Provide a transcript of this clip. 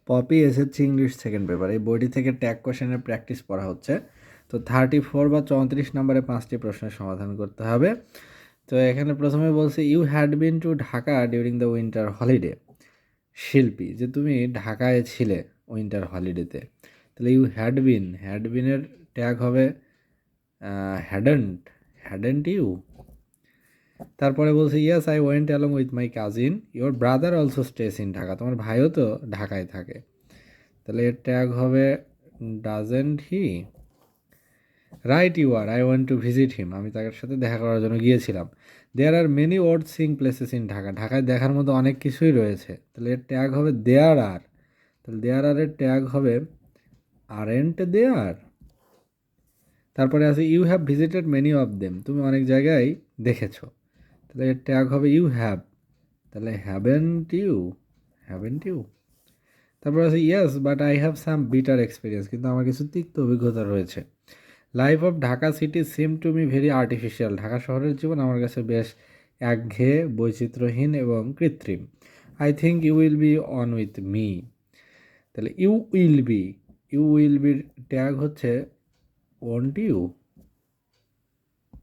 Poppy SSC English second paper, এই বইটি থেকে ট্যাগ কোশ্চেনের প্র্যাকটিস পড়া হচ্ছে। তো 34 বা 34 নম্বরে 5টি প্রশ্নের সমাধান করতে হবে। তো এখানে প্রথমে বলছে you had been to Dhaka during the winter holiday. শিল্পী, যে তুমি ঢাকায় ছিলে উইন্টার হলিডেতে, তাহলে ইউ হ্যাড বিনের ট্যাগ হবে হ্যাডেন্ট, হ্যাডেন্ট ইউ। তারপরে বলছে yes I went along with my cousin, your brother also stays in Dhaka, তোমার ভাইও তো ঢাকায় থাকে, তাহলে এর ট্যাগ হবে doesn't he. Right you are, I want to visit him, আমি তার সাথে দেখা করার জন্য গিয়েছিলাম। দেয়ার are many worth seeing places in Dhaka, ঢাকায় দেখার মতো অনেক কিছুই রয়েছে, তাহলে এর ট্যাগ হবে দেয়ার আর, তাহলে দেয়ার আর এর ট্যাগ হবে আরেন্ট দেয়ার। তারপরে আছে you have visited many of them, তুমি অনেক জায়গায় দেখেছো, তাহলে এর ট্যাগ হবে ইউ হ্যাভ, তাহলে হ্যাভেন্ট ইউ, হ্যাভেন্ট ইউ। তারপর আছে yes but I have some bitter experience, কিন্তু আমার কিছু তিক্ত অভিজ্ঞতা রয়েছে। Life of Dhaka city seem to me very artificial, Dhaka শহরের জীবন আমার কাছে বেশ একঘেয়ে, বৈচিত্র্যহীন এবং কৃত্রিম। I think you will be on with me, তাহলে ইউ উইল বির ট্যাগ হচ্ছে ওন্ট ইউ।